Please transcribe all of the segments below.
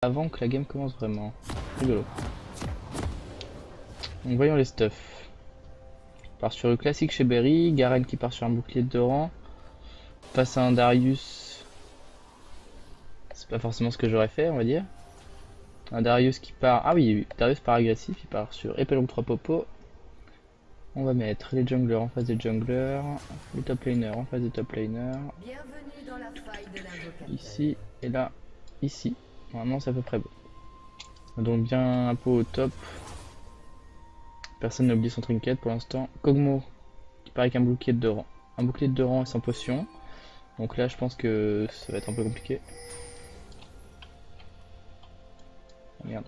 avant que la game commence vraiment. Rigolo. Donc voyons les stuffs. On part sur le classique chez Berry, Garen qui part sur un bouclier de 2 rangs. Face à un Darius. C'est pas forcément ce que j'aurais fait, on va dire. Un Darius qui part... Ah oui, Darius part agressif, il part sur épée longue 3 popos. On va mettre les junglers en face des junglers, les top laners en face des top laners. Ici et là, ici. Normalement c'est à peu près bon. Donc bien un peu au top. Personne n'a oublié son trinket pour l'instant. Kog'Maw qui part avec un bouclier de 2 rangs. Un bouclier de 2 rangs et sans potion. Donc là je pense que ça va être un peu compliqué. Oh, merde.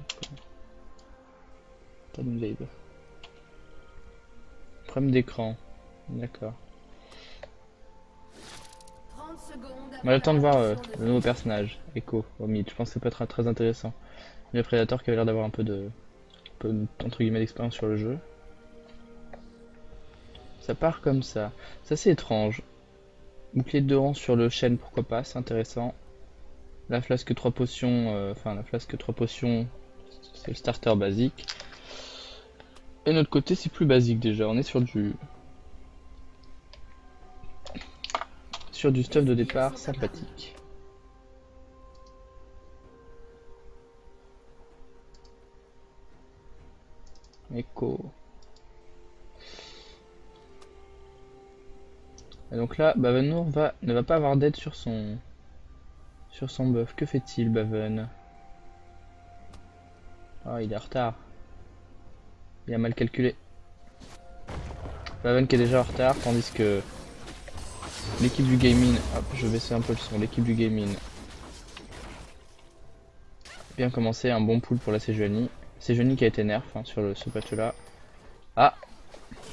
Wave. Problème d'écran. D'accord. On a le temps de voir le nouveau personnage, Echo, au mid. Je pense que ça peut être très intéressant. Le Predator qui avait l'air d'avoir un peu entre guillemets d'expérience sur le jeu. Ça part comme ça. C'est assez étrange. Bouclier de 2 rangs sur le chêne, pourquoi pas, c'est intéressant. La flasque 3 potions, la flasque 3 potions, c'est le starter basique. Et notre côté c'est plus basique déjà, on est sur du stuff de départ sympathique. Echo. Et donc là, Bavennour ne va pas avoir d'aide sur son buff. Que fait-il, Baven? Ah, il est en retard. Il a mal calculé. Baven qui est déjà en retard, tandis que l'équipe du gaming... Hop, je vais baisser un peu le son. L'équipe du gaming... Bien commencé, un bon pool pour la Sejuani. Sejuani qui a été nerf sur ce patch là. Ah,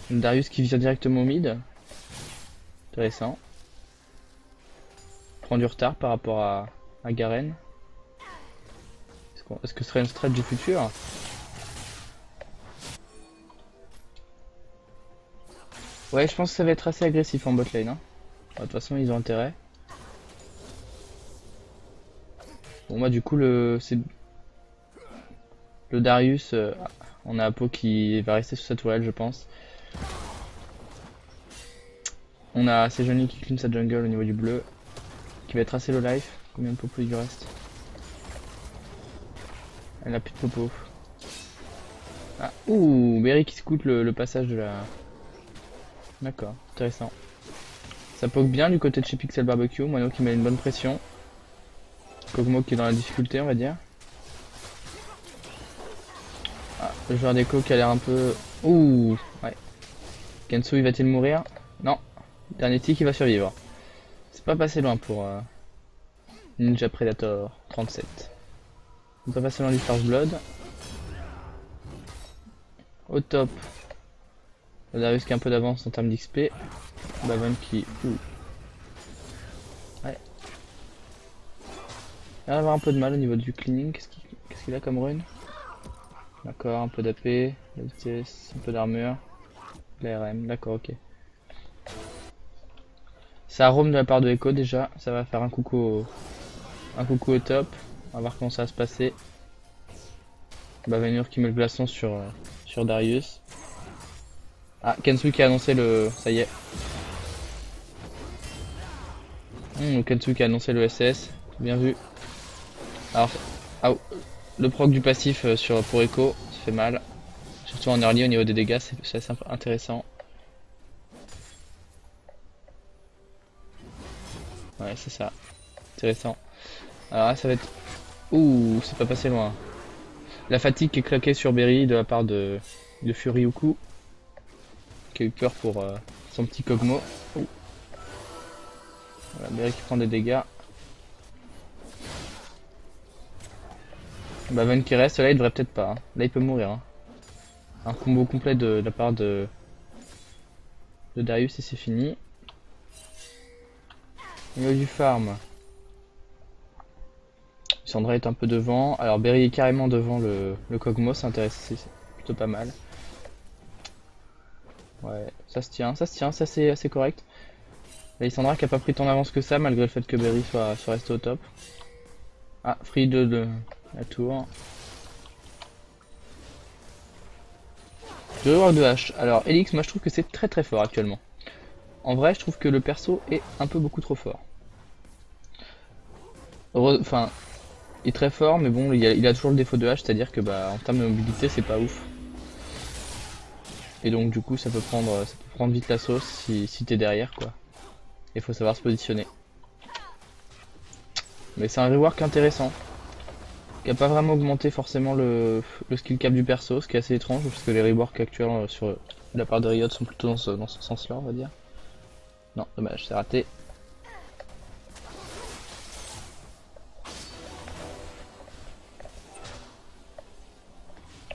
Darius qui vient directement au mid. Intéressant. Prend du retard par rapport à Garen. Est-ce que ce serait une strat du futur? Ouais, je pense que ça va être assez agressif en bot lane. Hein. De toute façon, ils ont intérêt. Bon, moi, du coup, le Darius, on a Apo qui va rester sur sa tourelle, je pense. On a Sejuani qui clean sa jungle au niveau du bleu, qui va être assez low life. Combien de popos il lui reste? Elle a plus de popos. Ah, ouh, Berry qui scoute le passage de la... D'accord, intéressant. Ça poke bien du côté de chez Pixel Barbecue, Mono qui met une bonne pression. Kog'Maw qui est dans la difficulté, on va dire. Ah, le joueur d'écho qui a l'air un peu... Ouh, ouais. Kensu, il va-t-il mourir? Non. Dernier tick, il va survivre. C'est pas passé loin pour Ninja Predator 37. C'est pas passé loin du First Blood. Au top. Darius qui a un peu d'avance en termes d'XP. Baven qui... Ouh. Ouais. Il va avoir un peu de mal au niveau du cleaning. Qu'est-ce qu'il a comme rune? D'accord, un peu d'AP, la vitesse, un peu d'armure, l'ARM, d'accord, ok. Ça roam de la part de Echo déjà, ça va faire un coucou au top. On va voir comment ça va se passer. Bavennour qui met le glaçon sur Darius. Ah, Kensu qui a annoncé le... ça y est. Kensu qui a annoncé le SS, bien vu. Alors, le proc du passif pour Echo, ça fait mal. Surtout en early au niveau des dégâts, c'est assez intéressant. Ouais, c'est ça. Intéressant. Alors là, ça va être... Ouh, c'est pas passé loin. La fatigue qui est claquée sur Berry de la part de Furyuku. Qui a eu peur pour son petit Kog'Maw. Voilà, Berry qui prend des dégâts. Baven qui reste, là il devrait peut-être pas. Hein. Là il peut mourir. Hein. Un combo complet de la part de Darius et c'est fini. Au niveau du farm. Sandra est un peu devant. Alors Berry est carrément devant le Kog'Maw, c'est intéressant, c'est plutôt pas mal. Ouais, ça se tient, c'est assez correct. Là, Sandra qui a pas pris tant d'avance que ça, malgré le fait que Berry soit resté au top. Ah, free de La tour. Le rework de hache. Alors, Elix, moi je trouve que c'est très très fort actuellement. En vrai, je trouve que le perso est un peu beaucoup trop fort. Enfin, il est très fort, mais bon, il a toujours le défaut de hache, c'est-à-dire que bah, en termes de mobilité, c'est pas ouf. Et donc, du coup, ça peut prendre vite la sauce si t'es derrière, quoi. Il faut savoir se positionner. Mais c'est un rework intéressant, qui a pas vraiment augmenté forcément le skill cap du perso, ce qui est assez étrange, parce que les reworks actuels sur la part de Riot sont plutôt dans ce sens-là, on va dire. Non, dommage, c'est raté.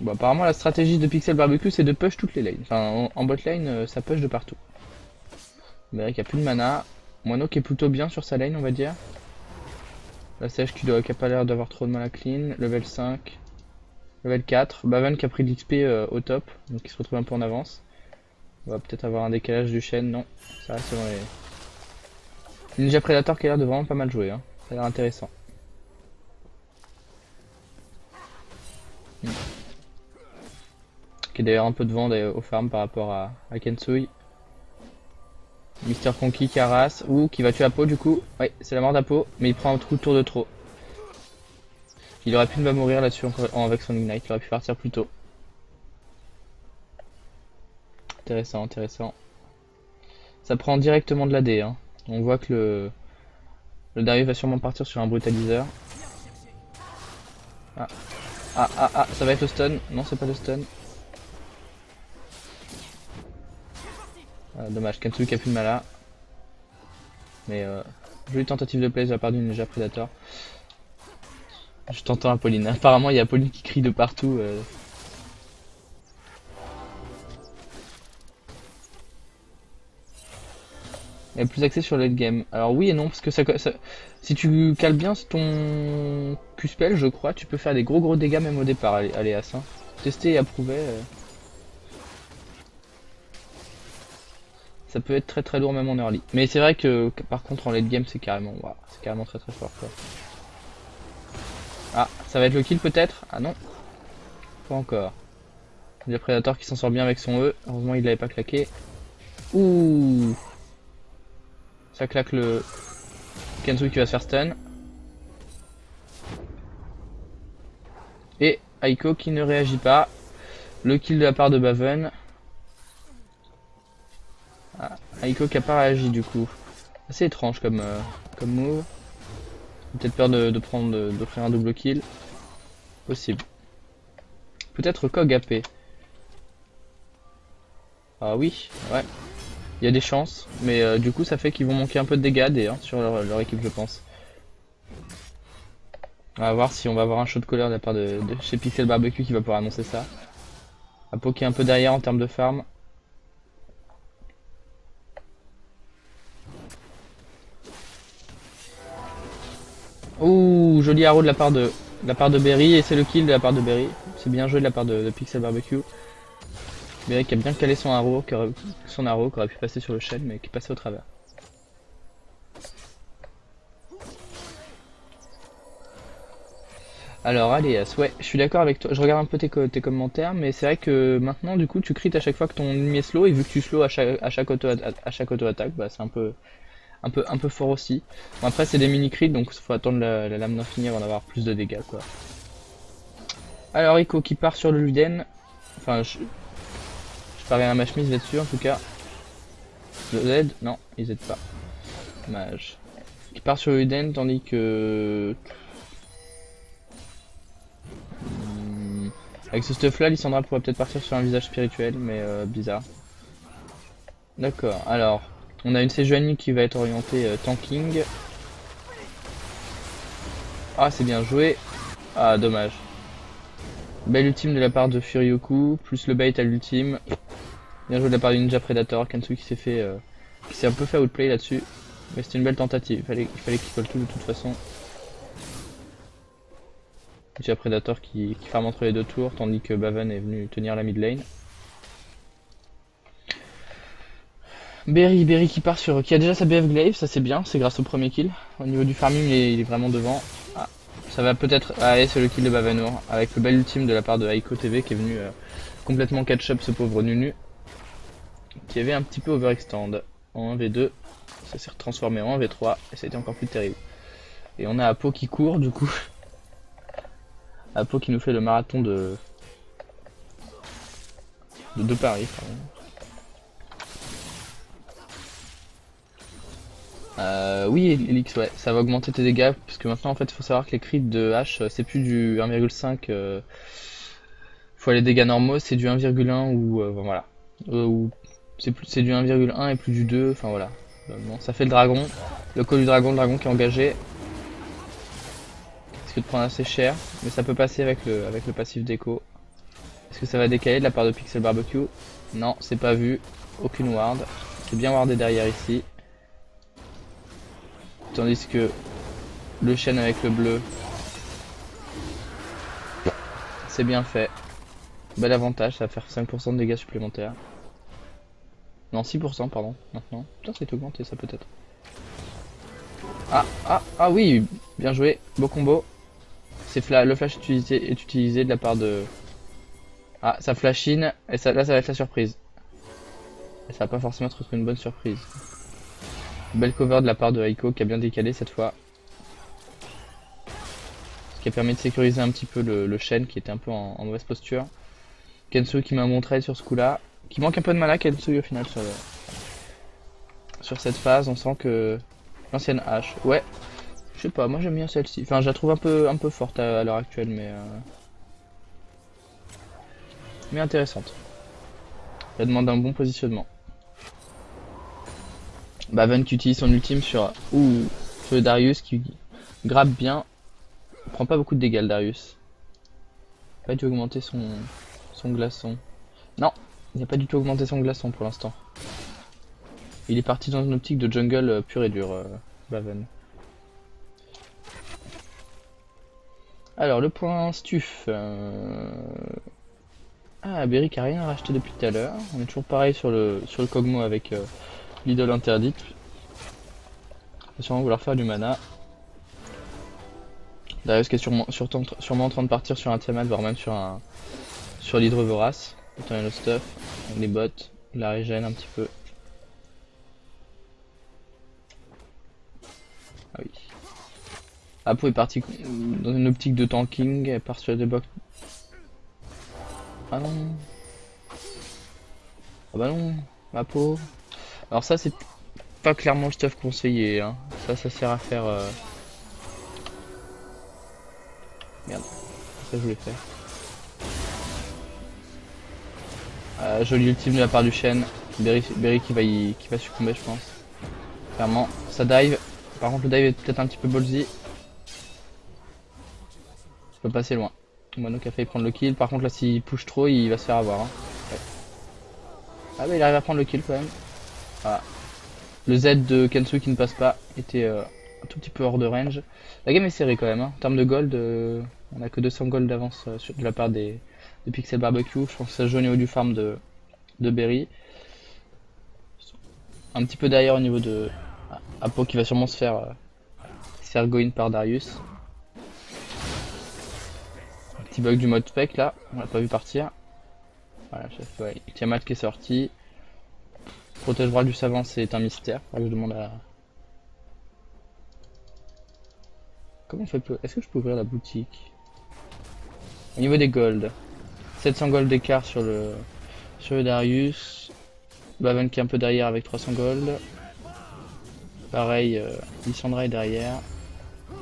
Bon, apparemment, la stratégie de Pixel Barbecue, c'est de push toutes les lanes. Enfin, en bot lane, ça push de partout. Mais qu'il n'y a plus de mana. Mono qui est plutôt bien sur sa lane, on va dire. La sèche qui a pas l'air d'avoir trop de mal à clean. Level 5. Level 4. Baven qui a pris de l'XP au top. Donc il se retrouve un peu en avance. On va peut-être avoir un décalage du chêne. Non. Ça reste dans les... Ninja Predator qui a l'air de vraiment pas mal jouer. Hein. Ça a l'air intéressant. Qui est d'ailleurs un peu devant au farm par rapport à Kensui. Mister Conky qui harasse, ou qui va tuer Apo du coup. Ouais, c'est la mort d'Apo, mais il prend un coup de tour de trop. Il aurait pu ne pas mourir là-dessus avec son ignite, il aurait pu partir plus tôt. Intéressant, intéressant. Ça prend directement de l'AD, hein. On voit que le Darius va sûrement partir sur un brutaliseur. Ah, ça va être le stun. Non, c'est pas le stun. Dommage, Kensui qui a plus de mana. Mais jolie tentative de play de la part du Ninja Predator. Je t'entends Apolline. Apparemment il y a Apolline qui crie de partout. Elle est plus axée sur le late game. Alors oui et non, parce que si tu cales bien ton Q-spell, je crois, tu peux faire des gros dégâts même au départ, Aléas. Hein. Testé et approuvé. Ça peut être très lourd même en early. Mais c'est vrai que par contre en late game c'est carrément, wow, c'est carrément très fort quoi. Ah, ça va être le kill peut-être? Ah non, pas encore. Il y a Predator qui s'en sort bien avec son E. Heureusement il l'avait pas claqué. Ouh, ça claque le Kensui qui va se faire stun. Et Aiko qui ne réagit pas. Le kill de la part de Baven. Ah, Aiko qui a pas réagi du coup. Assez étrange comme move. Peut-être peur d'offrir un double kill. Possible. Peut-être Kog AP. Ah oui, ouais. Il y a des chances, mais du coup ça fait qu'ils vont manquer un peu de dégâts d'ailleurs sur leur équipe je pense. On va voir si on va avoir un shot caller de la part de chez Pixel Barbecue qui va pouvoir annoncer ça. Apo qui est un peu derrière en termes de farm. Ouh, joli arrow de la part de Berry et c'est le kill de la part de Berry. C'est bien joué de la part de Pixel Barbecue. Berry qui a bien calé son arrow qui aurait pu passer sur le shell mais qui est passé au travers. Alors Aléas, ouais, je suis d'accord avec toi, je regarde un peu tes commentaires, mais c'est vrai que maintenant du coup tu crites à chaque fois que ton ennemi est slow et vu que tu slow à chaque auto-attaque, bah c'est un peu fort aussi. Bon, après c'est des mini crits donc il faut attendre la lame d'infini avant d'avoir plus de dégâts quoi. Alors Ico qui part sur le Luden, enfin je parie un match mise là-dessus en tout cas. Le Z, non, ils aident pas. Dommage. Qui part sur le Luden tandis que... Avec ce stuff là, Lissandra pourrait peut-être partir sur un visage spirituel, mais bizarre. D'accord, alors, on a une Sejuani qui va être orientée tanking. Ah, c'est bien joué. Ah, dommage. Belle ultime de la part de Furyoku, plus le bait à l'ultime. Bien joué de la part du Ninja Predator, Kensui qui s'est un peu fait outplay là-dessus. Mais c'était une belle tentative, il fallait qu'il colle tout de toute façon. Ninja Predator qui farme entre les deux tours, tandis que Baven est venu tenir la mid lane. Berry qui part qui a déjà sa BF Glaive, ça c'est bien, c'est grâce au premier kill. Au niveau du farming il est vraiment devant. Ah, Ça va peut-être... Allez, c'est le kill de Bavenour. Avec le bel ultime de la part de Aiko TV qui est venu complètement catch-up ce pauvre Nunu. Qui avait un petit peu overextend. En 1v2, ça s'est transformé en 1v3 et ça a été encore plus terrible. Et on a Apo qui court du coup. Apo qui nous fait le marathon de Paris. Pardon. Oui, Elix, ouais, ça va augmenter tes dégâts, parce que maintenant en fait il faut savoir que les crits de H c'est plus du 1,5 fois les dégâts normaux, c'est du 1,1 ou voilà. Ou c'est du 1,1 et plus du 2, enfin voilà. Bon, ça fait le dragon, le call du dragon, le dragon qui est engagé. Risque de prendre assez cher, mais ça peut passer avec le passif d'écho. Est-ce que ça va décaler de la part de Pixel Barbecue? Non, c'est pas vu, aucune ward. C'est bien wardé derrière ici. Tandis que le chêne avec le bleu, c'est bien fait. Bel avantage, ça va faire 5% de dégâts supplémentaires. Non, 6% pardon, maintenant. Putain, c'est augmenté ça peut-être. Ah oui, bien joué, beau combo. Le flash est utilisé de la part de... Ah, ça flash in, et ça, là ça va être la surprise. Et ça va pas forcément être une bonne surprise. Belle cover de la part de Aiko qui a bien décalé cette fois. Ce qui a permis de sécuriser un petit peu le chêne qui était un peu en mauvaise posture. Kensu qui m'a montré sur ce coup là. Qui manque un peu de mana Kensu au final sur cette phase. On sent que l'ancienne hache. Ouais, je sais pas, moi j'aime bien celle-ci. Enfin je la trouve un peu forte à l'heure actuelle mais intéressante. Elle demande un bon positionnement. Baven qui utilise son ultime sur le Darius qui grappe bien. Prend pas beaucoup de dégâts le Darius. Pas dû augmenter son glaçon. Non, il n'a pas du tout augmenté son glaçon pour l'instant. Il est parti dans une optique de jungle pur et dur, Baven. Alors le point Stuf. Ah, Beric a rien racheté depuis tout à l'heure. On est toujours pareil sur le Kog'Maw avec l'idole interdite. Il va sûrement vouloir faire du mana. Darius qui est sûrement en train de partir sur un Tiamat, voire même sur l'hydre vorace. Autant le stuff, les bots, la régène un petit peu. Ah oui. Apo est parti dans une optique de tanking, elle part sur des box. Ah non. Ah bah non, Apo. Alors ça c'est pas clairement le stuff conseillé, hein. Ça sert à faire... Merde, ça je voulais faire. Joli ultime de la part du chêne. Berry qui va succomber je pense. Clairement, ça dive. Par contre le dive est peut-être un petit peu ballsy. Je peux passer loin. Mono qui a failli prendre le kill. Par contre là s'il push trop il va se faire avoir. Hein. Ouais. Ah bah il arrive à prendre le kill quand même. Ah. Le Z de Kensu qui ne passe pas était un tout petit peu hors de range. La game est serrée quand même. Hein. En termes de gold, on a que 200 gold d'avance de la part de Pixel Barbecue. Je pense que ça joue au niveau du farm de Berry. Un petit peu derrière au niveau de Apo qui va sûrement se faire go in par Darius. Un petit bug du mode spec là, on l'a pas vu partir. Voilà, ouais. Tiamat qui est sorti. Protège bras du savant c'est un mystère. Je demande à... Comment on fait? Est-ce que je peux ouvrir la boutique? Au niveau des gold, 700 gold d'écart sur le Darius. Baven qui est un peu derrière avec 300 gold. Pareil, Lissandra est derrière.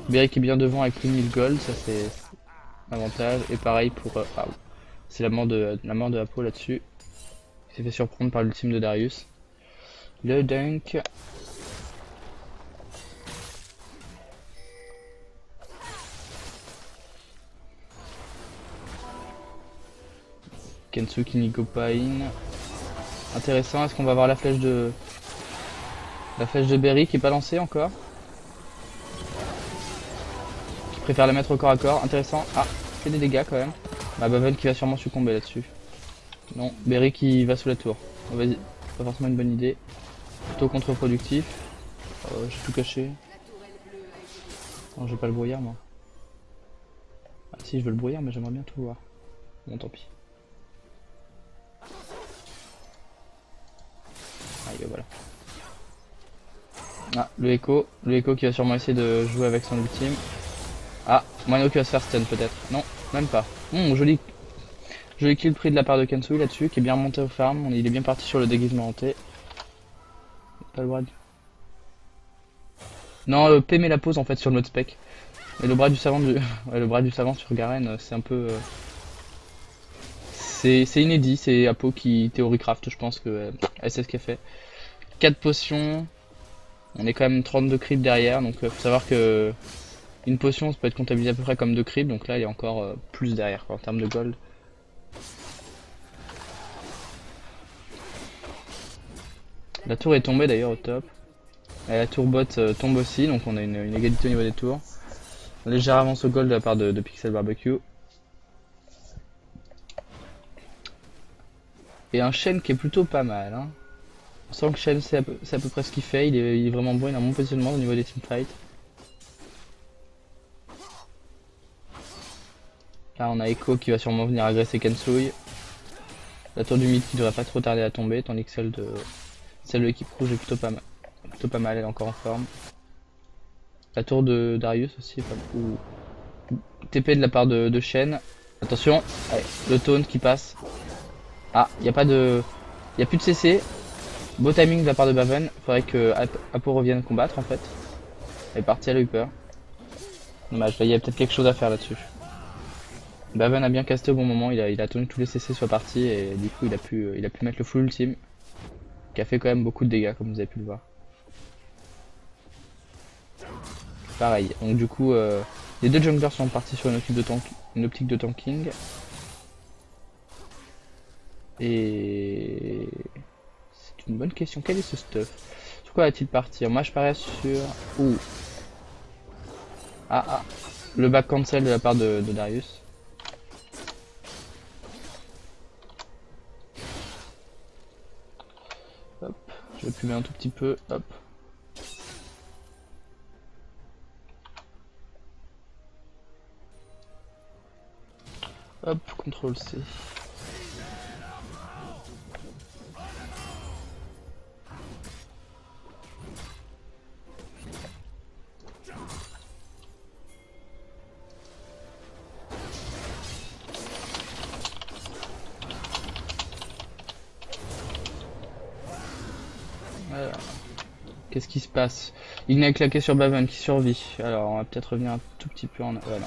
Berry qui est bien devant avec 1000 gold, ça c'est avantage. Et pareil pour... c'est la mort de Apo là-dessus. Il s'est fait surprendre par l'ultime de Darius. Le dunk. Kensu qui n'y go pas in. Intéressant, est-ce qu'on va avoir la flèche de Berry qui est pas lancée encore? Qui préfère la mettre au corps à corps, intéressant. Ah, fait des dégâts quand même. Bah Baven qui va sûrement succomber là-dessus. Non, Berry qui va sous la tour. Oh, vas-y, pas forcément une bonne idée. Plutôt contre-productif. J'ai tout caché. Non, j'ai pas le brouillard moi. Ah, si je veux le brouillard, mais j'aimerais bien tout voir. Bon, tant pis. Aïe, voilà. Ah, le Echo qui va sûrement essayer de jouer avec son ultime. Ah, Moino qui va se faire stun peut-être. Non, même pas. Joli kill pris de la part de Kensui là-dessus, qui est bien remonté au farm. Il est bien parti sur le déguisement hanté. Pas le bras du... Non, P met la pause en fait sur le mode spec. Et le bras du savant ouais, le bras du savant sur Garen, c'est un peu... C'est inédit, c'est Apo qui théorie-craft, je pense que elle sait ce qu'elle fait. 4 potions, on est quand même 32 creeps derrière, donc faut savoir que une potion ça peut être comptabilisé à peu près comme 2 creeps, donc là il y a encore plus derrière quoi, en termes de gold. La tour est tombée d'ailleurs au top. Et la tour bot tombe aussi, donc on a une égalité au niveau des tours. Légère avance au gold de la part de Pixel Barbecue. Et un Shen qui est plutôt pas mal. Hein. On sent que Shen c'est à peu près ce qu'il fait, il est vraiment bon, il a un bon positionnement au niveau des teamfights. Là on a Echo qui va sûrement venir agresser Kensui. La tour du mid qui devrait pas trop tarder à tomber, tandis que celle de l'équipe rouge est plutôt pas mal. Plutôt pas mal, elle est encore en forme. La tour de Darius aussi est pas mal. TP de la part de Shen. Attention, allez, le taunt qui passe. Ah, il a plus de CC. Beau timing de la part de Baven. Faudrait que Apo revienne combattre en fait. Elle est partie, elle a eu peur. Dommage, là il y a peut-être quelque chose à faire là-dessus. Baven a bien casté au bon moment, il a attendu que tous les CC soient partis et du coup il a pu mettre le full ultime. Qui a fait quand même beaucoup de dégâts comme vous avez pu le voir. Pareil, donc du coup les deux junglers sont partis sur une optique de tanking. Et c'est une bonne question, quel est ce stuff? Sur quoi va-t-il partir? Moi je parie sur... Ouh. Ah, le back cancel de la part de Darius. Hop, je vais plumer un tout petit peu, hop. Hop, CTRL C. Voilà. Qu'est-ce qui se passe? Il n'a claqué sur Baven qui survit. Alors on va peut-être revenir un tout petit peu en... Voilà.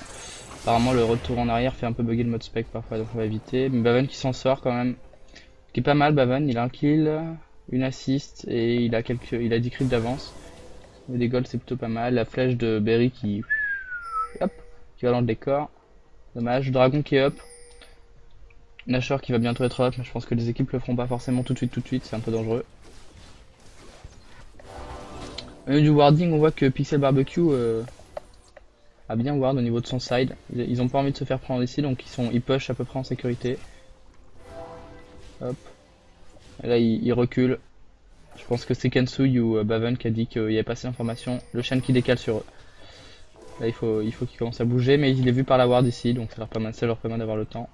Apparemment le retour en arrière fait un peu bugger le mode spec parfois, donc on va éviter. Mais Baven qui s'en sort quand même. Qui est pas mal, Baven, il a un kill, une assist et il a 10 creeps d'avance. Mais des golds c'est plutôt pas mal. La flèche de Berry qui... Hop, qui va dans le décor. Dommage, Dragon qui est up. Nashor qui va bientôt être up, mais je pense que les équipes le feront pas forcément tout de suite, c'est un peu dangereux. Au niveau du warding, on voit que Pixel Barbecue a bien ward au niveau de son side. Ils ont pas envie de se faire prendre ici, donc ils push à peu près en sécurité. Hop. Et là, ils reculent. Je pense que c'est Kensui ou Baven qui a dit qu'il y avait pas assez d'informations. Le Shen qui décale sur eux. Là, il faut qu'ils commencent à bouger, mais il est vu par la ward ici, donc ça leur permet d'avoir le temps.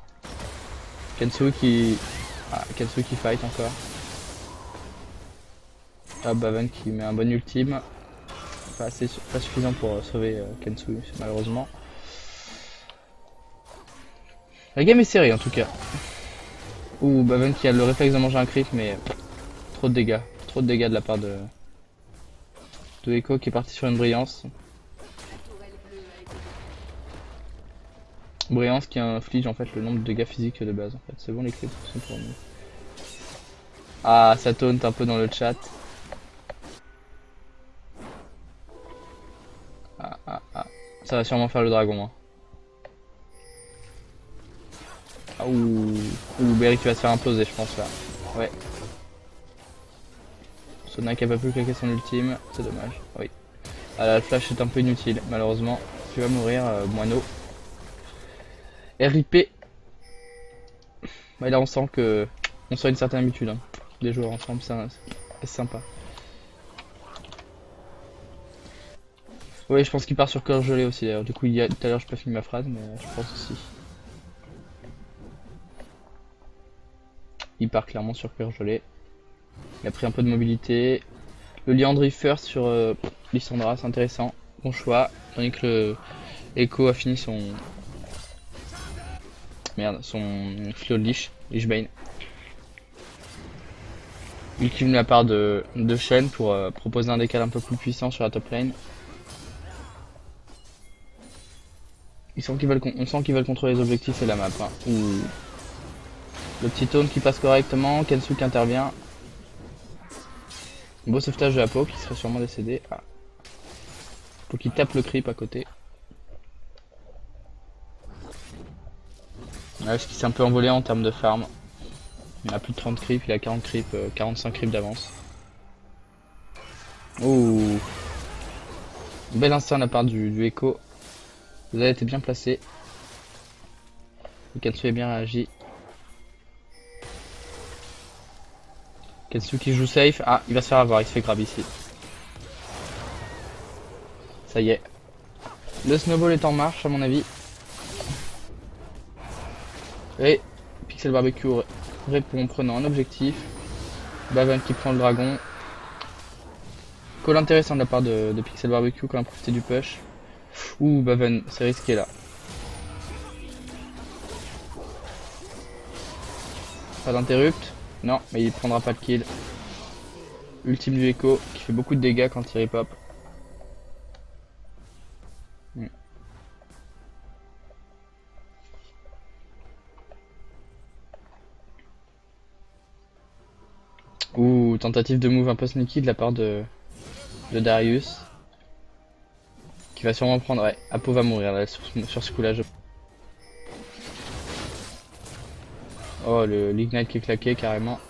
Kensui qui fight encore. Ah, Baven qui met un bon ultime. Pas suffisant pour sauver Kensui, malheureusement. La game est serrée en tout cas. Ouh, Baven qui a le réflexe de manger un creep, mais trop de dégâts. Trop de dégâts de la part de Echo qui est parti sur une brillance. Brillance qui inflige en fait le nombre de dégâts physiques de base en fait. C'est bon, les creeps sont pour nous. Ah, ça taunt un peu dans le chat. Ça va sûrement faire le dragon. Hein. Ah, ouh, Berry qui va se faire imploser, je pense là. Ouais. Sona qui a pas pu claquer son ultime, c'est dommage. Oui. Ah, la flash est un peu inutile, malheureusement. Tu vas mourir, Moineau. RIP. Bah, là, on sent que on sent une certaine habitude. Hein. Les joueurs ensemble, c'est sympa. Ouais, je pense qu'il part sur cœur gelé aussi d'ailleurs. Du coup, tout à l'heure, j'ai pas fini ma phrase, mais je pense aussi. Il part clairement sur cœur gelé. Il a pris un peu de mobilité. Le Liandry first sur Lissandra, c'est intéressant. Bon choix. Tandis que le Echo a fini son. Merde, son Flot de Lichbane. Ultime de la part de Shen pour proposer un décal un peu plus puissant sur la top lane. On sent qu'ils veulent contrôler les objectifs et la map. Hein. Ouh. Le petit taunt qui passe correctement, Kensu qui intervient. Beau sauvetage de Apo qui serait sûrement décédé. Ah. Faut qu'il tape le creep à côté. Ouais, parce qu'il s'est un peu envolé en termes de farm. Il a plus de 30 creeps, il a 40 creeps, 45 creeps d'avance. Ouh. Bel instinct de la part du Echo. Vous avez été bien placé. Le Kensu est bien réagi. Kensu qui joue safe. Ah, il va se faire avoir, il se fait grab ici. Ça y est. Le snowball est en marche à mon avis. Et Pixel Barbecue répond en prenant un objectif. Baven qui prend le dragon. Call intéressant de la part de Pixel Barbecue quand on a profité du push. Ouh, Baven, c'est risqué là. Pas d'interrupt. Non, mais il prendra pas le kill. Ultime du Echo qui fait beaucoup de dégâts quand il repop. Ouh, tentative de move un peu sneaky de la part de Darius. Qui va sûrement prendre... Ouais, Apo va mourir là sur ce coup là. Oh, l'ignite qui est claqué carrément.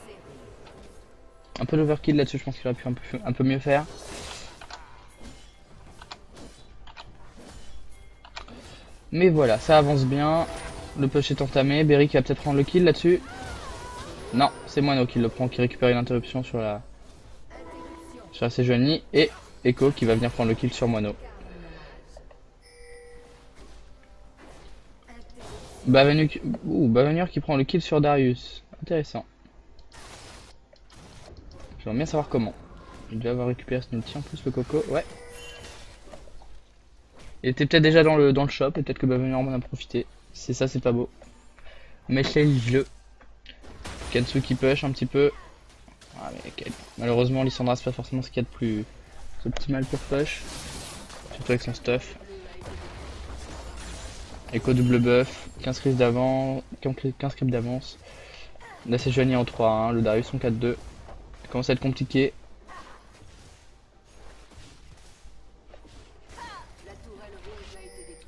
Un peu l'overkill là-dessus, je pense qu'il aurait pu un peu mieux faire. Mais voilà, ça avance bien. Le push est entamé. Berry qui va peut-être prendre le kill là-dessus. Non, c'est Moino qui le prend, qui récupère une interruption sur la Sejuani. Et Echo qui va venir prendre le kill sur Moino. Bavenur qui prend le kill sur Darius. Intéressant. J'aimerais bien savoir comment. Il doit avoir récupéré ce ulti en plus le coco. Ouais. Il était peut-être déjà dans le shop et peut-être que Bavenur en a profité. Si c'est ça, c'est pas beau. Mais c'est le jeu. Kensu qui push un petit peu. Ah, mais malheureusement, Lissandra c'est pas forcément ce qu'il y a de plus optimal pour push. Surtout avec son stuff. Echo double buff. 15 creeps d'avance. 15 creeps d'avance. Là c'est Sejuani en 3-1. Le Darius en 4-2. Ça commence à être compliqué.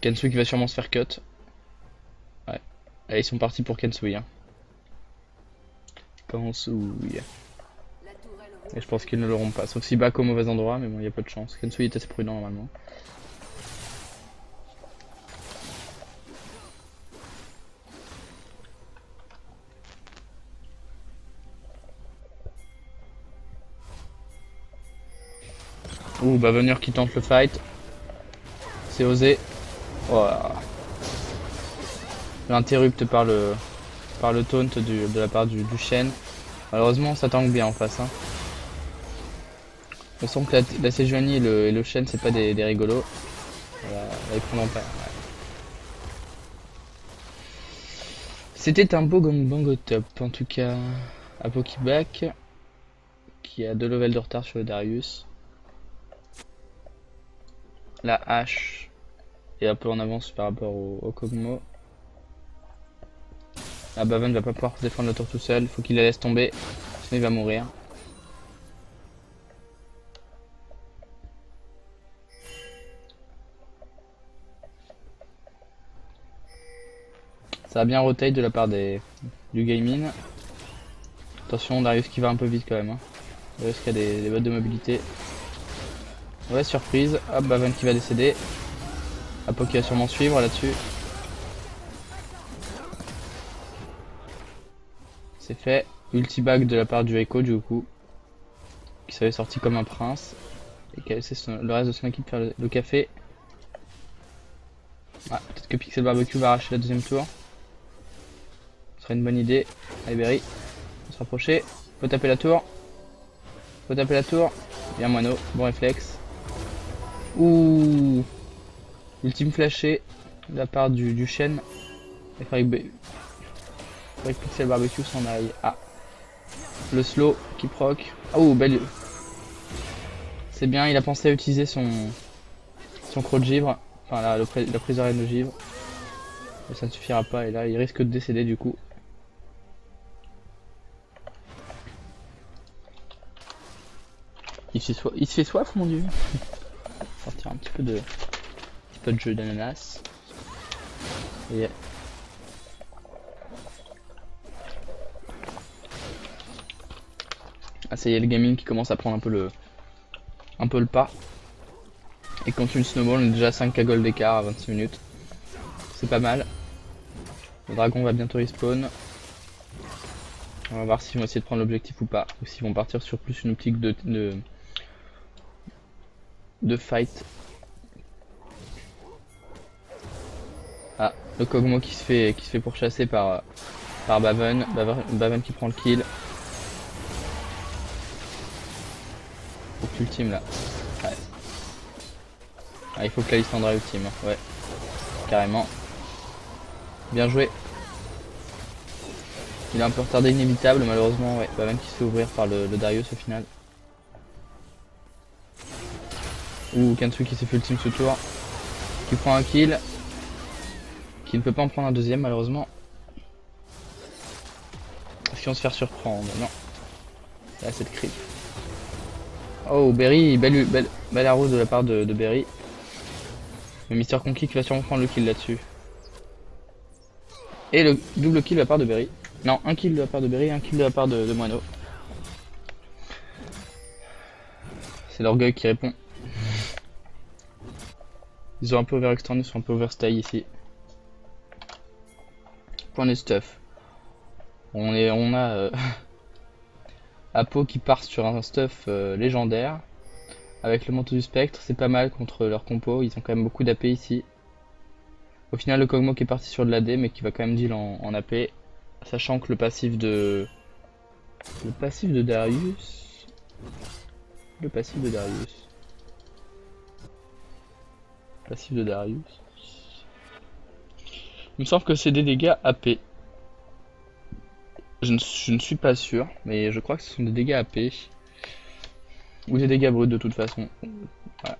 Kensu qui va sûrement se faire cut. Ouais. Allez, ils sont partis pour Kensui. Hein. Kensui. Et je pense qu'ils ne l'auront pas. Sauf si back au mauvais endroit, mais bon, il y a peu de chance. Kensui est assez prudent normalement. Ouh, Bavenur qui tente le fight. C'est osé. Oh. L'interrupte par le taunt de la part du Shen. Malheureusement, ça tangue bien en face. Hein. On sent que la Sejuani et le Shen, c'est pas des rigolos. Voilà, là, ils prendront pas. Ouais. C'était un beau gangbang au top. En tout cas, Apokiback qui a 2 levels de retard sur le Darius. La hache est un peu en avance par rapport au Kog'Maw. Ah, Baven va pas pouvoir défendre la tour tout seul, faut qu'il la laisse tomber, sinon il va mourir. Ça a bien rotate de la part du gaming. Attention, Darius qui va un peu vite quand même. Hein. Darius qui a des bottes de mobilité. Ouais, surprise. Hop, Baven qui va décéder. Apo qui va sûrement suivre là-dessus. C'est fait. Ulti-bag de la part du Echo du coup. Qui s'avait sorti comme un prince. Et qui a laissé le reste de son équipe faire le café. Ah, peut-être que Pixel Barbecue va arracher la deuxième tour. Ce serait une bonne idée. Allez Berry, on se rapprocher. Faut taper la tour. Faut taper la tour. Bien moineau, bon réflexe. Ouh. Ultime flashé de la part du chêne. Il faudrait que Pixel Barbecue s'en aille. Ah. Le slow qui proc. Oh, belle. C'est bien, il a pensé à utiliser son croc de givre. Enfin, la prise d'arène de givre. Mais ça ne suffira pas, et là, il risque de décéder du coup. Il se fait soif, mon dieu. Sortir un petit peu de jeu d'ananas. Et ah, ça y est, le gaming qui commence à prendre un peu le pas. Et quand une snowball, on est déjà 5 cagoles d'écart à 26 minutes. C'est pas mal. Le dragon va bientôt respawn. On va voir s'ils vont essayer de prendre l'objectif ou pas. Ou s'ils vont partir sur plus une optique de fight. Ah, le Kog'Maw qui se fait pourchasser par Baven. Baven qui prend le kill. Faut que tu ultimes là. Ouais. Ah, il faut que la Lissandra ultime. Ouais. Carrément. Bien joué. Il est un peu retardé inévitable malheureusement. Ouais. Baven qui se fait ouvrir par le Darius au final. Ou Kansu qui s'est fait ultime ce tour. Qui prend un kill. Qui ne peut pas en prendre un deuxième malheureusement. Est-ce qu'on se faire surprendre? Non. Là cette creep. Oh Berry, belle arrow de la part de Berry. Mais Mister Conky qui va sûrement prendre le kill là-dessus. Et le double kill de la part de Berry. Non, un kill de la part de Berry et un kill de la part de Moineau. C'est l'orgueil qui répond. Ils ont un peu overextendé, ils sont un peu overstay ici. Point de stuff. On a Apo qui part sur un stuff légendaire. Avec le manteau du spectre, c'est pas mal contre leur compo, ils ont quand même beaucoup d'AP ici. Au final, le Kog'Maw qui est parti sur de l'AD, mais qui va quand même deal en AP. Sachant que le passif de Darius. Le passif de Darius. Passif de Darius. Il me semble que c'est des dégâts AP. Je ne suis pas sûr, mais je crois que ce sont des dégâts AP. Ou des dégâts bruts de toute façon. Voilà.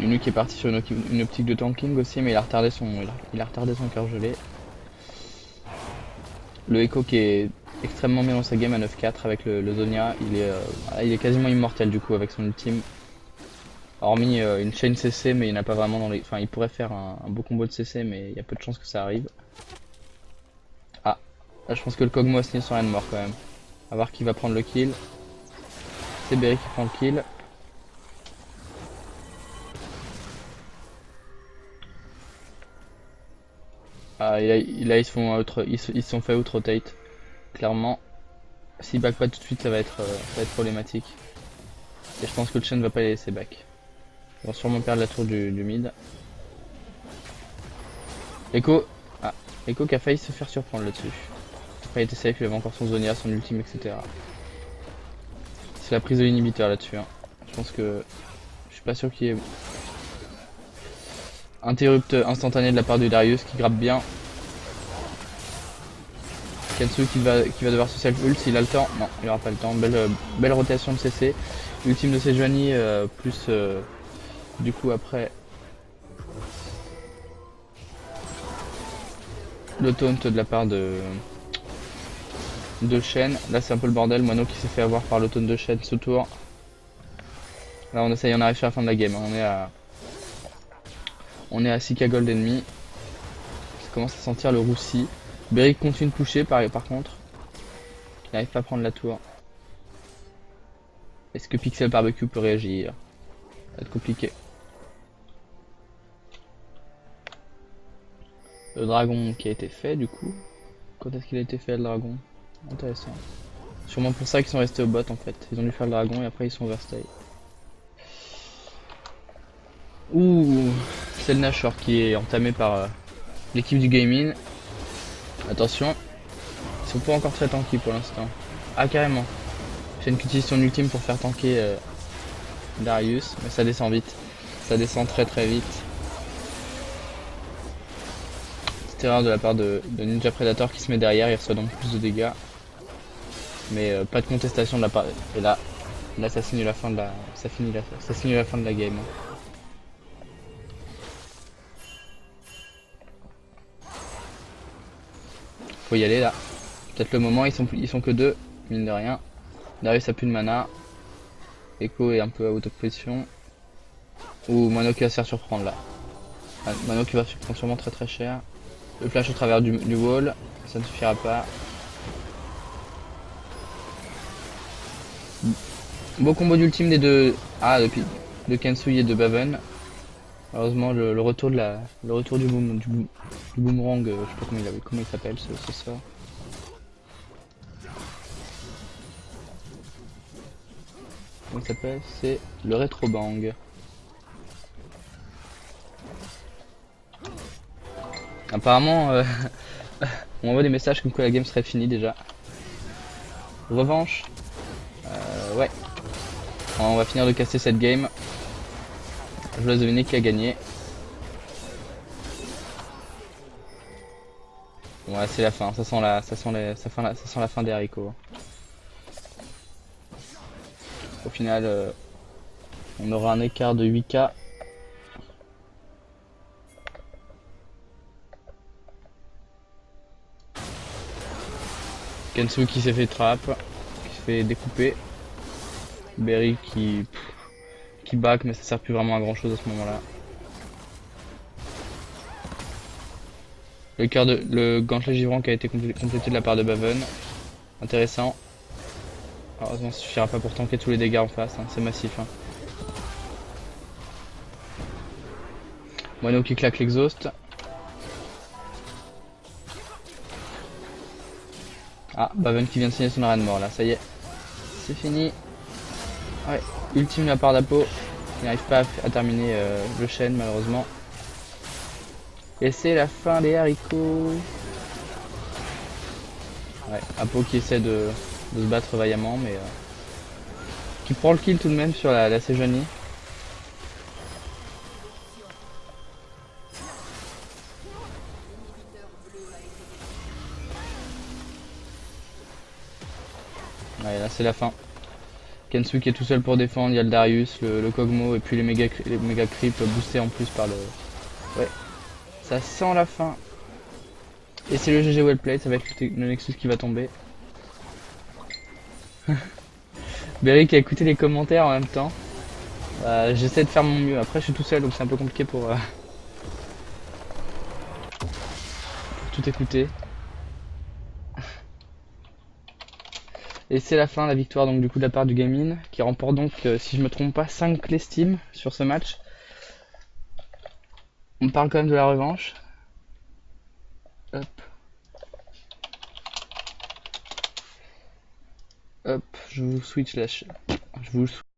Une qui est parti sur une optique de tanking aussi, mais il a retardé son cœur gelé. Le Echo qui est extrêmement bien dans sa game à 9-4 avec le Zonia, il est quasiment immortel du coup avec son ultime. Hormis une chain CC, mais il n'a pas vraiment dans les. Enfin, il pourrait faire un beau combo de CC, mais il y a peu de chances que ça arrive. Ah, là je pense que le Kog'Maw a signé son rien de mort quand même. A voir qui va prendre le kill. C'est Berry qui prend le kill. Ah, et là ils se sont fait out-rotate. Clairement. S'ils back pas tout de suite, ça va être problématique. Et je pense que le Shen va pas les laisser back. Ils vont sûrement perdre la tour du mid. Echo. Ah, Echo qui a failli se faire surprendre là-dessus. Après il était safe, il avait encore son Zonia, son ultime, etc. C'est la prise de l'inhibiteur là-dessus. Hein. Je pense que. Je suis pas sûr qu'il y ait. Interrupt instantané de la part du Darius qui grappe bien. Kansu qui va devoir se self-ult s'il a le temps. Non, il aura pas le temps. Belle rotation de CC. Ultime de Sejuani plus du coup après le taunt de la part de Shen. Là c'est un peu le bordel. Moineau qui s'est fait avoir par le taunt de Shen ce tour. Là on arrive sur la fin de la game. On est à 6k gold d'ennemis. Ça commence à sentir le roussi. Berry continue de pusher par contre. Il n'arrive pas à prendre la tour. Est-ce que Pixel Barbecue peut réagir? Ça va être compliqué. Le dragon qui a été fait du coup. Quand est-ce qu'il a été fait le dragon? Intéressant. Sûrement pour ça qu'ils sont restés au bot en fait. Ils ont dû faire le dragon et après ils sont overstay. Ouh, c'est le Nashor qui est entamé par l'équipe du gaming. Attention, ils sont pas encore très tanky pour l'instant. Ah carrément. J'ai qui utilise son ultime pour faire tanker Darius, mais ça descend vite. Ça descend très très vite. Petite erreur de la part de Ninja Predator qui se met derrière, il reçoit donc plus de dégâts. Mais pas de contestation de la part. Et là ça signe la fin de la. Ça signe la fin de la game. Faut y aller là. Peut-être le moment, ils sont que deux, mine de rien. Darius a plus de mana. Echo est un peu out of position. Ou Mano qui va se faire surprendre là. Ah, Mano qui va se prendre sûrement très très cher. Le flash au travers du wall, ça ne suffira pas. Beau combo d'ultime des deux. Ah, de Kensui et de Baven. Heureusement le retour le retour du boomerang, je sais pas comment il s'appelle ce sort. Comment il s'appelle? C'est le rétro bang. Apparemment on envoie des messages comme quoi la game serait finie déjà. Revanche. Ouais. On va finir de casser cette game. Je vous laisse deviner qui a gagné. Ouais, c'est la fin. Ça sent la fin des haricots. Au final, on aura un écart de 8K. Kensu qui s'est fait trap, qui se fait découper. Berry qui back, mais ça sert plus vraiment à grand chose à ce moment-là. Le gantelet givrant qui a été complété de la part de Baven. Intéressant. Heureusement, ça suffira pas pour tanker tous les dégâts en face, hein. C'est massif. Hein. Mono qui claque l'exhaust. Ah, Baven qui vient de signer son arrêt de mort là, ça y est. C'est fini. Ouais, ultime de la part d'Apo. Il n'arrive pas à terminer le chêne malheureusement. Et c'est la fin des haricots. Ouais, Apo qui essaie de se battre vaillamment, mais qui prend le kill tout de même sur la Sejuani. Ouais, là c'est la fin. Kensu qui est tout seul pour défendre, il y a le Darius, le Kog'Maw et puis les méga creeps boostés en plus par le... Ouais, ça sent la fin. Et c'est le GG Wellplayed, ça va être le Nexus qui va tomber. Berry qui a écouté les commentaires en même temps. J'essaie de faire mon mieux, après je suis tout seul donc c'est un peu compliqué pour tout écouter. Et c'est la fin, la victoire donc du coup de la part du Gaming qui remporte donc, si je me trompe pas, 5 clés Steam sur ce match. On parle quand même de la revanche. Hop. Hop, je vous switch la chaîne. Je vous